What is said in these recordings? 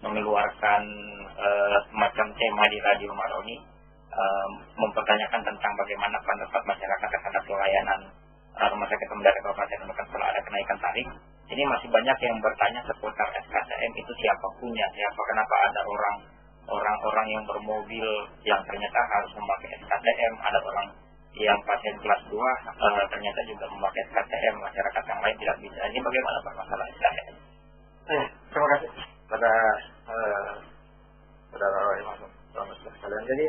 mengeluarkan semacam tema di Radio Maroni, mempertanyakan tentang bagaimana pendapat masyarakat terhadap pelayanan rumah sakit umum kabupaten Nunukan setelah ada kenaikan tarif. Ini masih banyak yang bertanya seputar SKTM itu siapa punya, kenapa ada orang-orang yang bermobil yang ternyata harus memakai SKTM, ada orang yang pasien kelas 2 ternyata juga memakai SKTM, masyarakat yang lain tidak bisa. Ini bagaimana Pak masalah SKTM? Terima kasih pada saudara Imam sekalian. Jadi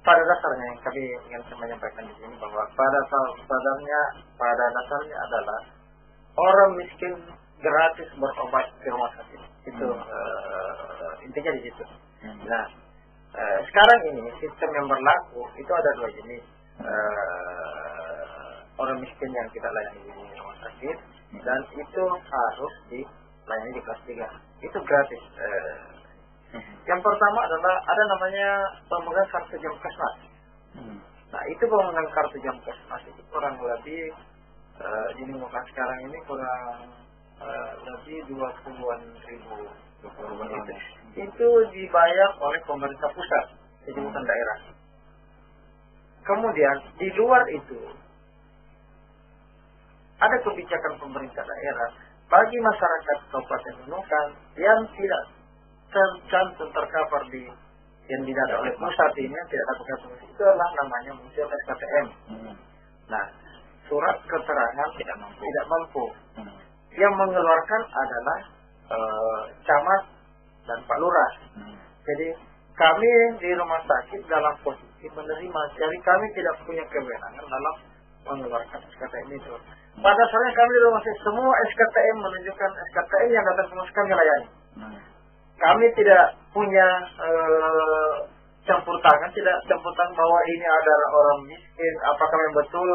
pada dasarnya yang kami ingin menyampaikan di sini bahwa pada dasarnya adalah orang miskin gratis berobat di rumah sakit. Itu intinya di situ. Nah, sekarang ini sistem yang berlaku itu ada dua jenis. Orang miskin yang kita layani di rumah sakit dan itu harus dilayani di kelas 3. Itu gratis. Yang pertama adalah ada namanya pemegang kartu jam kesmas. Nah, itu pemegang kartu jam kesmas itu kurang lebih di lingkungan sekarang ini kurang lebih 20-an ribu. Itu dibayar oleh pemerintah pusat, jadi bukan daerah. Kemudian di luar itu ada kebijakan pemerintah daerah bagi masyarakat Kabupaten Nunukan yang tidak tercantum tercover yang tidak ada oleh pusat ini, yang tidak ada pusat itu adalah namanya muncul SKTM. Nah, surat keterangan tidak mampu. Yang mengeluarkan adalah camat dan Pak Lurah. Jadi kami di rumah sakit dalam posisi menerima, jadi kami tidak punya kewenangan dalam mengeluarkan SKTM itu. Pada dasarnya kami di rumah sakit semua SKTM menunjukkan SKTM yang datang ke kami layani. Kami tidak punya campur tangan bahwa ini adalah orang miskin. Apakah yang betul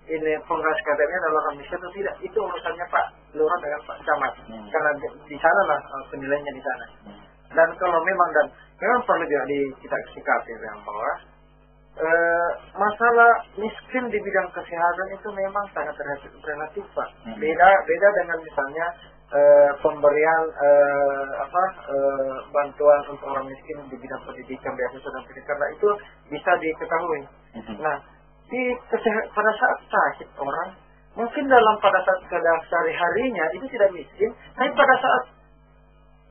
ini pengguna SKTM-nya adalah orang miskin atau tidak? Itu urusannya Pak Lurah dengan Pak Camat. Karena di sana lah penilaiannya di sana. Dan kalau memang perlu juga kita sikapi bahwa masalah miskin di bidang kesehatan itu memang sangat relatif Pak. Beda dengan misalnya pemberian bantuan untuk orang miskin di bidang pendidikan, beasiswa dan pendidikan, karena itu bisa diketahui. Nah, pada saat sakit orang mungkin pada saat sehari-harinya itu tidak miskin, tapi pada saat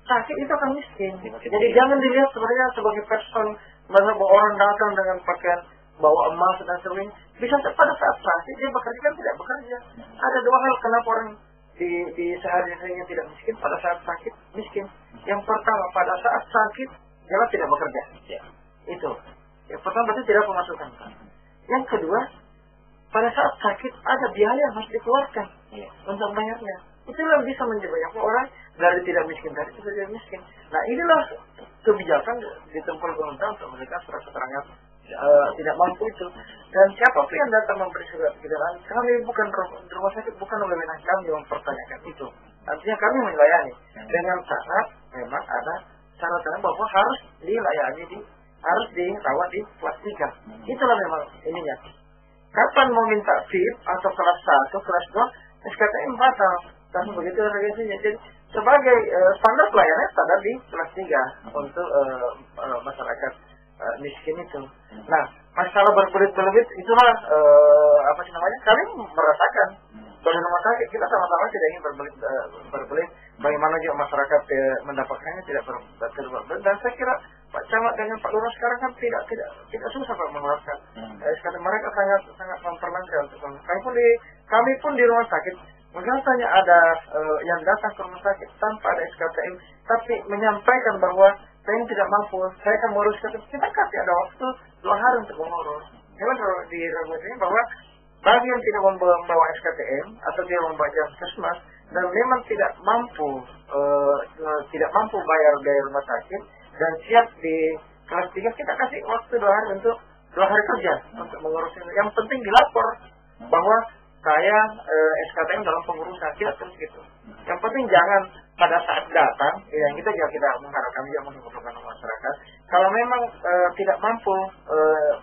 sakit itu akan miskin. Jadi jangan dilihat sebenarnya sebagai person bahwa orang datang dengan pakaian bawa emas dan sebagainya. Bisa pada saat sakit dia bekerja kan tidak bekerja. Ada dua hal kenapa orang di sehari-harinya tidak miskin, pada saat sakit miskin. Yang pertama, pada saat sakit dia tidak bekerja. Itu. Yang pertama berarti tidak pemasukan. Yang kedua, pada saat sakit ada biaya yang harus dikeluarkan untuk bayarnya. Itulah bisa menyebabkan orang dari tidak miskin tadi itu jadi miskin. Nah, inilah kebijakan ditempuh pemerintah untuk memberikan surat keterangan tidak mampu itu. Dan siapapun yang datang memberi surat keterangan, kami bukan rumah sakit, bukan wewenang kami mempertanyakan itu. Artinya kami melayani dengan syarat memang ada syarat-syarat bahwa harus dilayani harus dirawat di kelas 3. Itulah memang ininya. Kapan mau minta VIP atau kelas 1, kelas 2, SKTM batal. Tapi begitu regulasinya. Jadi sebagai standar pelayanan standar di kelas 3 untuk masyarakat miskin itu. Nah, masalah berbelit-belit itulah kami merasakan dari rumah sakit kita sama-sama tidak ingin berbelit. Bagaimana juga masyarakat mendapatkannya tidak berbelit. Dan saya kira Pak Camat dengan Pak Lurah sekarang kan tidak susah Pak mengeluarkan. Sekarang mereka sangat memperlancar untuk kami pun di rumah sakit. Mungkin saja ada yang datang ke rumah sakit tanpa ada SKTM, tapi menyampaikan bahwa saya tidak mampu, saya akan mengurus SKTM. Kita kasih ada waktu 2 hari untuk mengurus. Memang di regulasinya bahwa bagi yang tidak membawa SKTM atau dia membawa puskesmas dan memang tidak mampu bayar biaya rumah sakit dan siap di kelas 3, kita kasih waktu 2 hari untuk 2 hari kerja untuk mengurus ini. Yang penting dilapor bahwa saya SKTM dalam pengurusan, tidak terus gitu. Yang penting jangan pada saat datang, yang kita mengharapkan juga mengumpulkan masyarakat. Kalau memang tidak mampu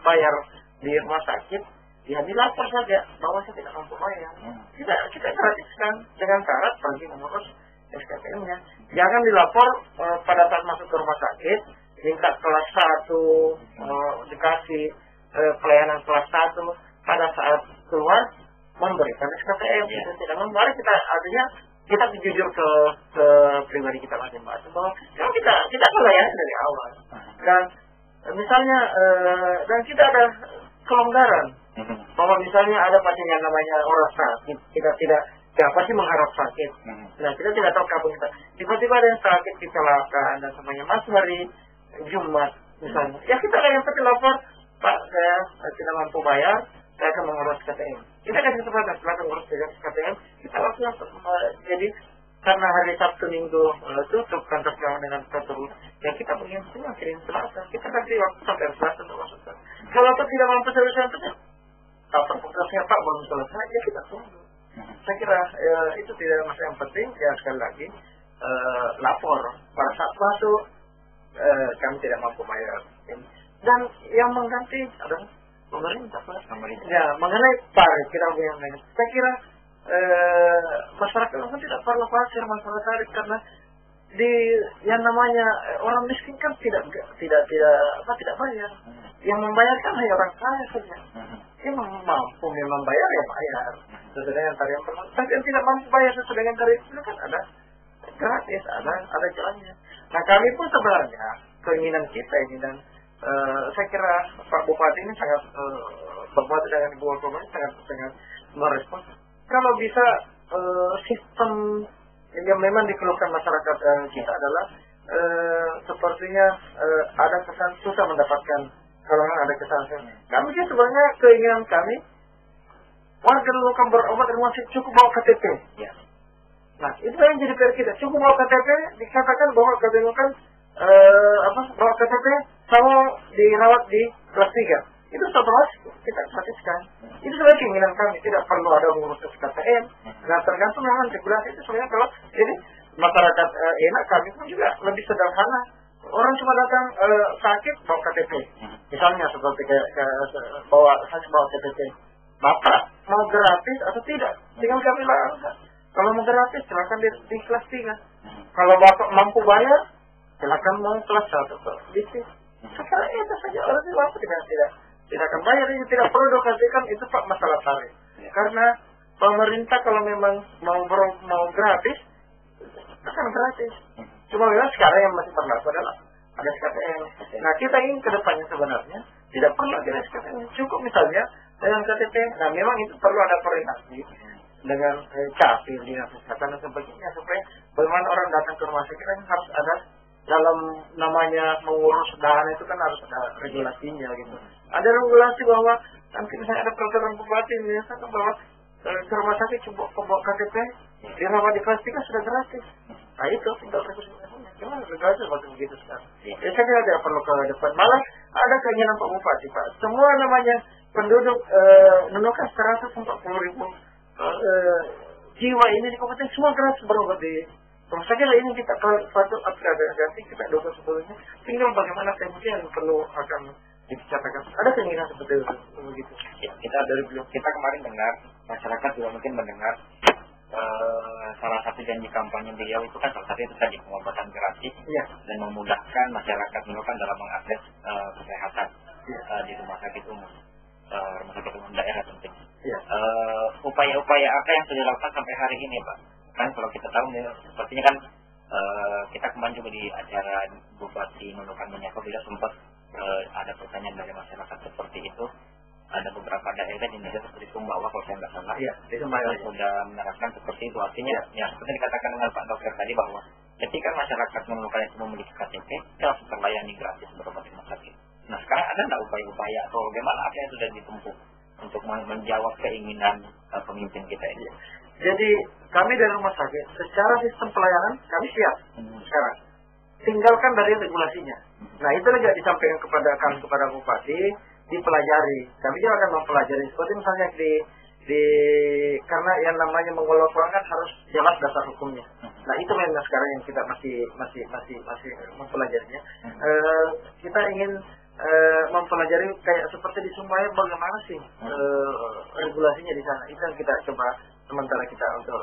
bayar di rumah sakit, ya dilapor saja bahwa saya tidak mampu bayar. Kita gratiskan dengan syarat pergi mengurus SKTM-nya. Jangan dilapor sakit, minta kelas 1, dikasih pelayanan kelas 1, pada saat keluar memberikan SKTM. Itu tidak memari kita, artinya kita jujur ke pribadi kita masing-masing bahwa kita melayani dari awal. Dan misalnya dan kita ada kelonggaran bahwa misalnya ada pasien yang namanya orang sakit, kita tidak pasti mengharap sakit. Nah, kita tidak tahu kapan kita tiba-tiba ada yang sakit, kecelakaan dan semuanya, Mas hari Jumat misalnya, ya kita ada yang lapor, Pak saya tidak mampu bayar, saya akan mengurus KTM. Kita kasih kesempatan, silakan urus KTM. Kita langsung jadi karena hari Sabtu Minggu tutup kantor kami dengan terus, ya kita kirim Selasa. Kita kasih waktu sampai Selasa untuk masukkan. Kalau tidak mampu selesai itu, kapan prosesnya Pak belum selesai, ya kita tunggu. Saya kira itu tidak masalah yang penting. Ya sekali lagi lapor pada saat masuk kami tidak mampu bayar. Dan yang mengganti adalah pemerintah. Ya, mengenai tarif kita punya. Saya kira masyarakat itu tidak perlu khawatir masalah tarif, karena di yang namanya orang miskin kan tidak bayar. Yang membayarkan hanya orang kaya saja. Yang mampu memang bayar ya bayar sesuai dengan tarif yang pernah. Tapi yang tidak mampu bayar sesuai dengan tarif itu kan ada gratis, ada jalannya. Nah, kami pun sebenarnya keinginan kita ini, dan saya kira Pak Bupati ini sangat berbuat dengan Ibu Wakil sangat merespon. Kalau bisa sistem yang memang dikeluhkan masyarakat kita adalah sepertinya ada kesan susah mendapatkan, kalau ada kesan. Kami sih sebenarnya keinginan kami warga Nunukan berobat rumah sakit cukup bawa KTP. Ya. Nah, itu yang jadi PR kita, cukup bawa KTP, dikatakan bahwa Nunukan bawa KTP sama dirawat di kelas 3. Itu otomatis kita gratiskan. Itu sebenarnya keinginan kami, tidak perlu ada mengurus SKTM. Nah, tergantung dengan regulasi itu sebenarnya. Kalau jadi masyarakat enak, kami pun juga lebih sederhana. Orang cuma datang sakit bawa KTP. Misalnya seperti bawa KTP. Bapak mau gratis atau tidak? Tinggal kami lakukan. Kalau mau gratis silakan di kelas 3. Kalau Bapak mampu bayar, silakan mau kelas 1 bisnis. Sekarang itu saja, orang Bapak tidak akan bayar, ini tidak perlu dikasihkan itu Pak masalah tarif. Ya. Karena pemerintah kalau memang mau gratis akan gratis. Cuma memang sekarang yang masih berlaku adalah ada SKTM. Nah, kita ingin ke depannya sebenarnya tidak perlu ada SKTM, cukup misalnya dengan KTP. Nah, memang itu perlu ada koordinasi dengan Capil, dinas kesehatan dan sebagainya, supaya bagaimana orang datang ke rumah sakit kan harus ada dalam namanya mengurus dana itu kan harus ada regulasinya gitu. Ada regulasi bahwa nanti misalnya ada peraturan bupati misalnya bahwa ke rumah sakit coba KTP dirawat di kelas 3 sudah gratis. Nah, itu tinggal regulasinya. Cuma regulasi seperti begitu sekarang. Ya, saya kira tidak perlu ke depan. Malah ada keinginan Pak Bupati, Pak. Semua namanya penduduk Nunukan 140.000 jiwa ini di kabupaten semua gratis berobat di rumah sakit. Ini kita patut ganti kita dukung sebelumnya. Tinggal bagaimana teknisnya yang perlu akan dibicarakan. Ada keinginan seperti itu begitu. Ya, kita kemarin dengar, masyarakat juga mungkin mendengar salah satu janji kampanye beliau itu kan salah satu itu tadi pengobatan gratis, ya, dan memudahkan masyarakat Nunukan dalam mengakses kesehatan, ya, di rumah sakit umum daerah tentunya. Ya. Upaya-upaya apa yang sudah dilakukan sampai hari ini, Pak? Kan kalau kita tahu sepertinya kan kita kemarin juga di acara Bupati Nunukan menyapa bila sempat ada pertanyaan dari masyarakat seperti itu. Ada beberapa daerah di Indonesia seperti Sumbawa kalau saya nggak salah, ya, sudah menerapkan seperti itu. Artinya, ya seperti dikatakan dengan Pak Dokter tadi bahwa ketika masyarakat Nunukan itu memiliki KTP, kita langsung terlayani gratis berobat di rumah sakit. Nah, sekarang ada nggak upaya-upaya atau bagaimana apa yang sudah ditempuh untuk menjawab keinginan pemimpin kita ini? Jadi kami dari rumah sakit secara sistem pelayanan kami siap sekarang. Tinggalkan dari regulasinya. Nah, itu juga disampaikan kepada Bupati, dipelajari. Kami juga akan mempelajari. Seperti misalnya karena yang namanya mengelola keuangan harus jelas dasar hukumnya. Nah, itu memang sekarang yang kita masih mempelajarinya. Kita ingin mempelajari kayak seperti di Sumbawa bagaimana sih regulasinya di sana. Itu yang kita coba sementara kita untuk